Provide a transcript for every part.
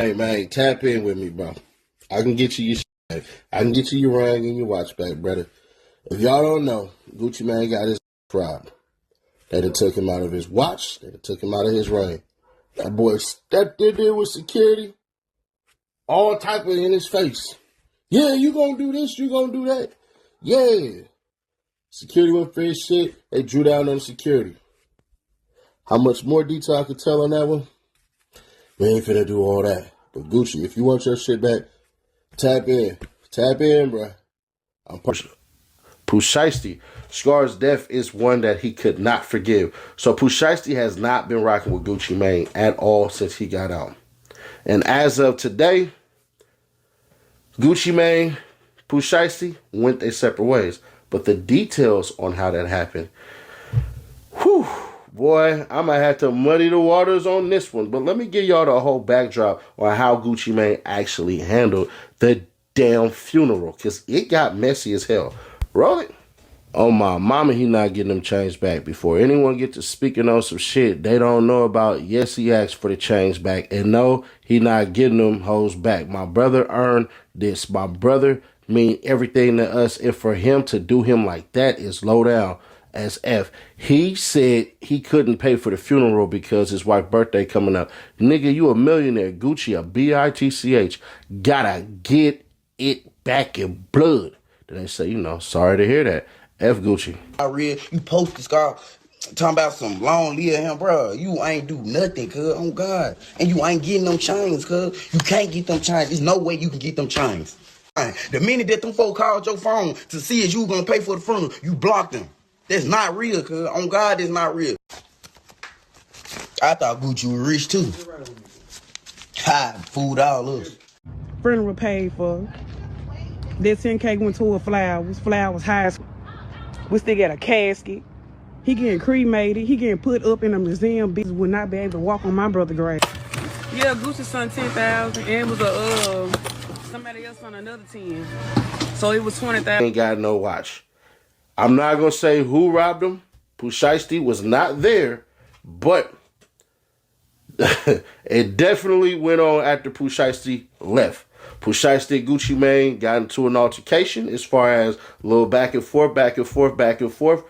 Hey, man, tap in with me, bro. I can get you your shit. I can get you your ring and your watch back, brother. If y'all don't know, Gucci Mane got his robbed. They done took him out of his watch. They done took him out of his ring. That boy stepped in there with security, all type of in his face. Yeah, you gonna do this, you gonna do that. Yeah. Security went for his shit. They drew down on security. How much more detail I could tell on that one? We ain't finna do all that. But Gucci, if you want your shit back, tap in. Tap in, bro. I'm Pooh Shiesty. Scar's death is one that he could not forgive. So Pooh Shiesty has not been rocking with Gucci Mane at all since he got out. And as of today, Gucci Mane, Pooh Shiesty went their separate ways. But the details on how that happened, whew, boy, I might have to muddy the waters on this one. But let me give y'all the whole backdrop on how Gucci Mane actually handled the damn funeral. Because it got messy as hell. Roll it. Oh, my mama, he not getting them chains back. Before anyone get to speaking on some shit they don't know about, yes, he asked for the chains back. And no, he not getting them hoes back. My brother earned this. My brother mean everything to us. And for him to do him like that is low down as F. He said he couldn't pay for the funeral because his wife's birthday coming up. Nigga, you a millionaire. Gucci, a B-I-T-C-H. Gotta get it back in blood. Then they say, you know, sorry to hear that. F Gucci. I read you posted Scar talking about some long live him, bro. You ain't do nothing, cuz, on God. And you ain't getting them chains, cuz. You can't get them chains. There's no way you can get them chains. The minute that them folk called your phone to see if you gonna pay for the funeral, you blocked them. That's not real, cuz. On God, that's not real. I thought Gucci was rich too. Ha, fooled all us. Funeral paid for. That 10K went to a flowers. Flowers high. We still got a casket. He getting cremated. He getting put up in a museum. Bitches would not be able to walk on my brother's grave. Yeah, Gucci son 10,000, and it was somebody else on another 10. So it was 20,000. Ain't got no watch. I'm not gonna say who robbed him. Pooh Shiesty was not there, but it definitely went on after Pooh Shiesty left. Pooh Shiesty and Gucci Mane got into an altercation as far as a little back and forth, back and forth, back and forth.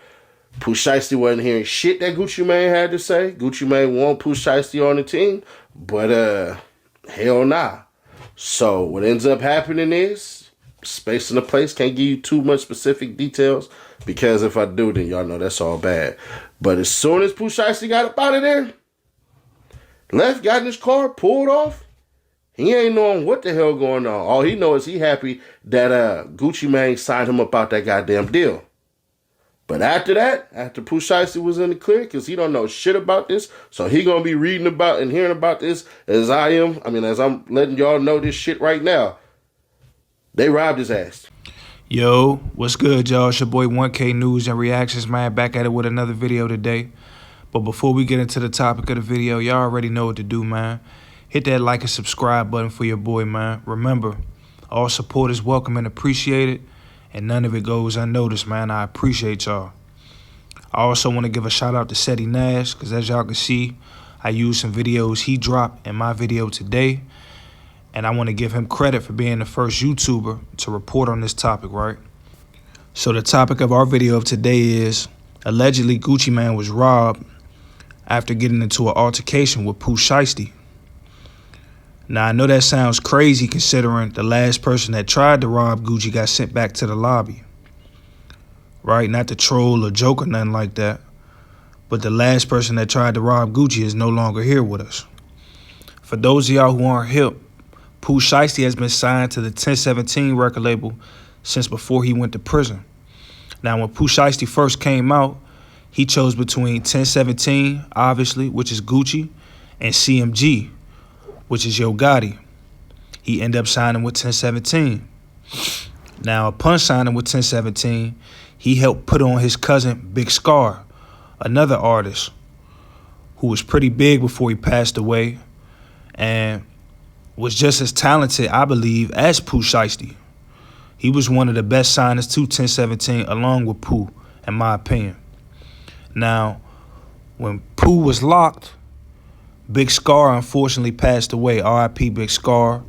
Pooh Shiesty wasn't hearing shit that Gucci Mane had to say. Gucci Mane want Pooh Shiesty on the team, but hell nah. So what ends up happening is space in the place. Can't give you too much specific details because if I do, then y'all know that's all bad. But as soon as Pooh Shiesty got up out of there, left, got in his car, pulled off. He ain't knowing what the hell going on. All he knows is he happy that Gucci Mane signed him up out that goddamn deal. But after that, after Pooh Shiesty was in the clear, because he don't know shit about this, so he gonna be reading about and hearing about this as I am. I mean, as I'm letting y'all know this shit right now. They robbed his ass. Yo, what's good, y'all? It's your boy 1K News and Reactions, man. Back at it with another video today. But before we get into the topic of the video, y'all already know what to do, man. Hit that like and subscribe button for your boy, man. Remember, all support is welcome and appreciated, and none of it goes unnoticed, man. I appreciate y'all. I also want to give a shout out to Seti Nash, because as y'all can see, I used some videos he dropped in my video today, and I want to give him credit for being the first YouTuber to report on this topic, right? So the topic of our video of today is, allegedly Gucci Mane was robbed after getting into an altercation with Pooh Shiesty. Now, I know that sounds crazy considering the last person that tried to rob Gucci got sent back to the lobby. Right? Not to troll or joke or nothing like that. But the last person that tried to rob Gucci is no longer here with us. For those of y'all who aren't hip, Pooh Shiesty has been signed to the 1017 record label since before he went to prison. Now, when Pooh Shiesty first came out, he chose between 1017, obviously, which is Gucci, and CMG, which is Yo Gotti. He ended up signing with 1017. Now, upon signing with 1017, he helped put on his cousin Big Scar, another artist who was pretty big before he passed away and was just as talented, I believe, as Pooh Shiesty. He was one of the best signers to 1017 along with Pooh, in my opinion. Now, when Pooh was locked, Big Scar unfortunately passed away, R.I.P. Big Scar,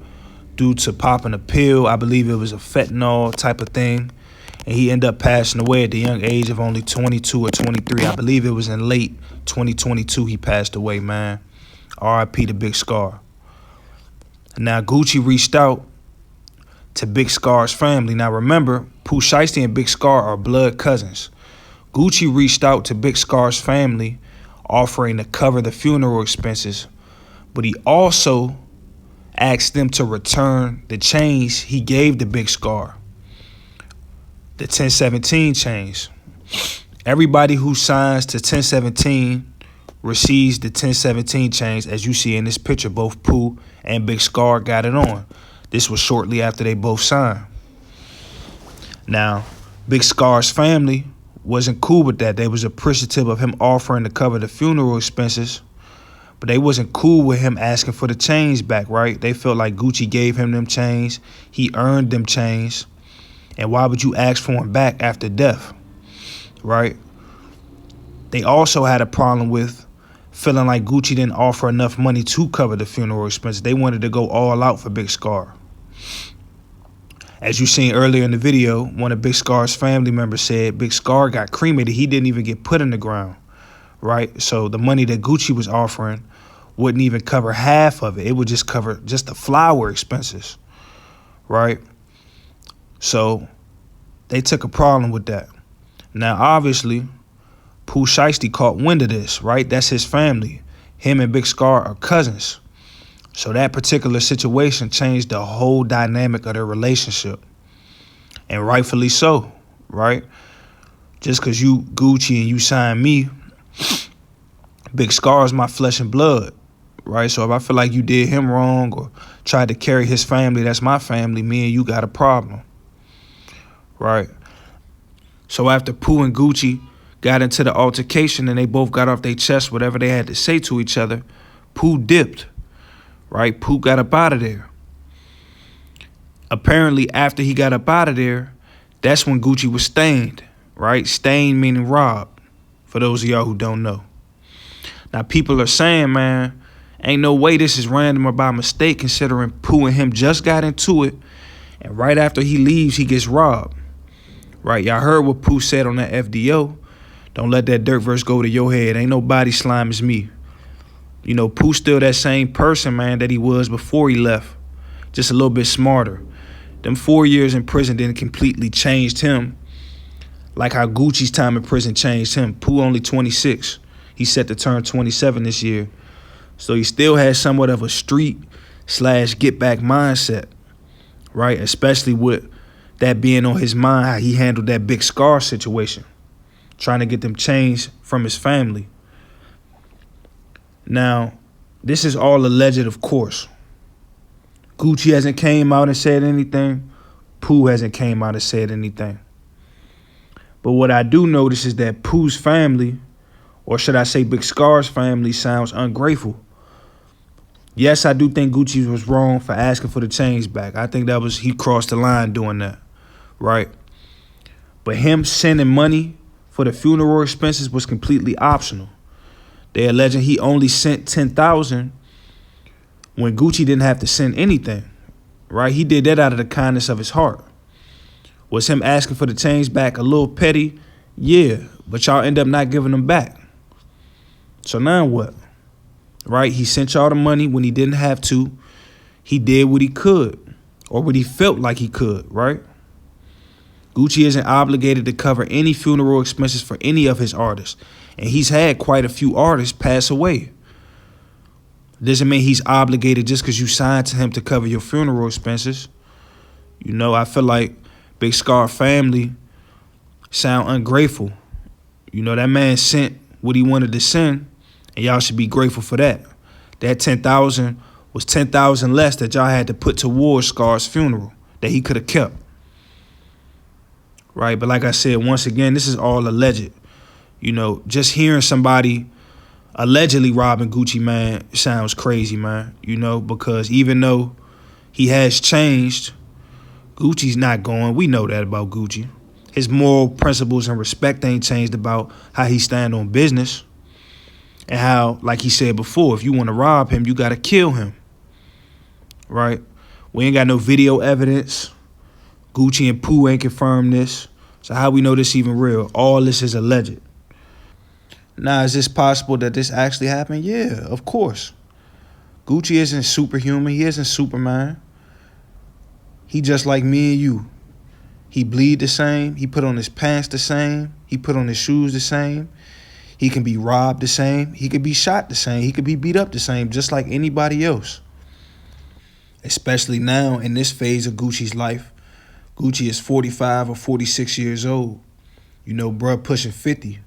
due to popping a pill. I believe it was a fentanyl type of thing. And he ended up passing away at the young age of only 22 or 23. I believe it was in late 2022 he passed away, man. R.I.P. to Big Scar. Now, Gucci reached out to Big Scar's family. Now, remember, Pooh Shiesty and Big Scar are blood cousins. Gucci reached out to Big Scar's family, offering to cover the funeral expenses, but he also asked them to return the chains he gave to Big Scar, the 1017 chains. Everybody who signs to 1017 receives the 1017 chains, as you see in this picture. Both Pooh and Big Scar got it on. This was shortly after they both signed. Now, Big Scar's family wasn't cool with that. They was appreciative of him offering to cover the funeral expenses, but they wasn't cool with him asking for the chains back, right? They felt like Gucci gave him them chains. He earned them chains. And why would you ask for them back after death, right? They also had a problem with feeling like Gucci didn't offer enough money to cover the funeral expenses. They wanted to go all out for Big Scar. As you seen earlier in the video, one of Big Scar's family members said Big Scar got cremated. He didn't even get put in the ground, right? So the money that Gucci was offering wouldn't even cover half of it. It would just cover just the flower expenses, right? So they took a problem with that. Now, obviously, Pooh Shiesty caught wind of this, right? That's his family. Him and Big Scar are cousins. So that particular situation changed the whole dynamic of their relationship. And rightfully so, right? Just because you Gucci and you sign me, Big Scar is my flesh and blood, right? So if I feel like you did him wrong or tried to carry his family, that's my family. Me and you got a problem, right? So after Pooh and Gucci got into the altercation and they both got off their chest whatever they had to say to each other, Pooh dipped. Right? Pooh got up out of there. Apparently, after he got up out of there, that's when Gucci was stained, right? Stained meaning robbed, for those of y'all who don't know. Now, people are saying, man, ain't no way this is random or by mistake, considering Pooh and him just got into it, and right after he leaves, he gets robbed. Right? Y'all heard what Pooh said on that FDO. Don't let that dirt verse go to your head. Ain't nobody slime as me. You know, Pooh's still that same person, man, that he was before he left. Just a little bit smarter. Them 4 years in prison didn't completely change him like how Gucci's time in prison changed him. Pooh only 26. He's set to turn 27 this year. So he still has somewhat of a street/get-back mindset, right? Especially with that being on his mind, how he handled that Big Scar situation, trying to get them chains from his family. Now, this is all alleged, of course. Gucci hasn't came out and said anything. Pooh hasn't came out and said anything. But what I do notice is that Pooh's family, or should I say Big Scar's family, sounds ungrateful. Yes, I do think Gucci was wrong for asking for the chains back. I think he crossed the line doing that, right? But him sending money for the funeral expenses was completely optional. They're alleging he only sent $10,000 when Gucci didn't have to send anything, right? He did that out of the kindness of his heart. Was him asking for the change back a little petty? Yeah, but y'all end up not giving them back. So now what, right? He sent y'all the money when he didn't have to. He did what he could, or what he felt like he could, right? Gucci isn't obligated to cover any funeral expenses for any of his artists. And he's had quite a few artists pass away. Doesn't mean he's obligated just because you signed to him to cover your funeral expenses. You know, I feel like Big Scar family sound ungrateful. You know, that man sent what he wanted to send, and y'all should be grateful for that. That $10,000 was $10,000 less that y'all had to put towards Scar's funeral that he could have kept. Right? But like I said, once again, this is all alleged. You know, just hearing somebody allegedly robbing Gucci, man, sounds crazy, man. You know, because even though he has changed, Gucci's not going. We know that about Gucci. His moral principles and respect ain't changed about how he stand on business. And how, like he said before, if you want to rob him, you got to kill him, right? We ain't got no video evidence. Gucci and Pooh ain't confirmed this. So how we know this even real? All this is alleged. Now, is this possible that this actually happened? Yeah, of course. Gucci isn't superhuman. He isn't Superman. He just like me and you. He bleed the same. He put on his pants the same. He put on his shoes the same. He can be robbed the same. He could be shot the same. He could be beat up the same, just like anybody else. Especially now in this phase of Gucci's life. Gucci is 45 or 46 years old. You know, bruh pushing 50.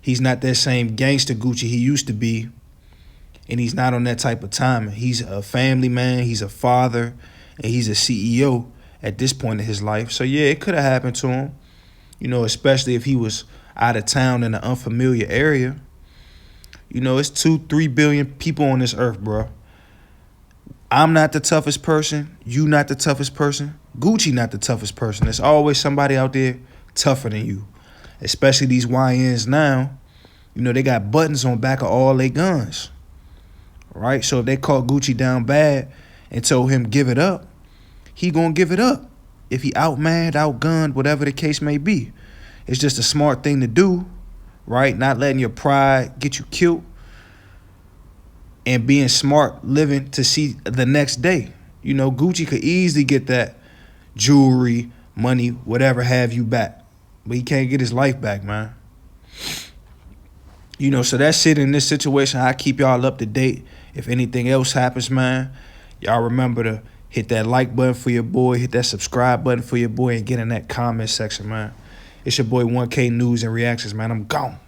He's not that same gangster Gucci he used to be. And he's not on that type of timing. He's a family man. He's a father. And he's a CEO at this point in his life. So, yeah, it could have happened to him. You know, especially if he was out of town in an unfamiliar area. You know, it's 2-3 billion people on this earth, bro. I'm not the toughest person. You not the toughest person. Gucci not the toughest person. There's always somebody out there tougher than you. Especially these YNs now. You know, they got buttons on back of all their guns. Right? So if they caught Gucci down bad and told him give it up, he gonna give it up. If he outmanned, outgunned, whatever the case may be. It's just a smart thing to do, right? Not letting your pride get you killed. And being smart, living to see the next day. You know, Gucci could easily get that jewelry, money, whatever have you back. But he can't get his life back, man. You know, so that's it in this situation. I keep y'all up to date. If anything else happens, man, y'all remember to hit that like button for your boy, hit that subscribe button for your boy, and get in that comment section, man. It's your boy 1K News and Reactions, man. I'm gone.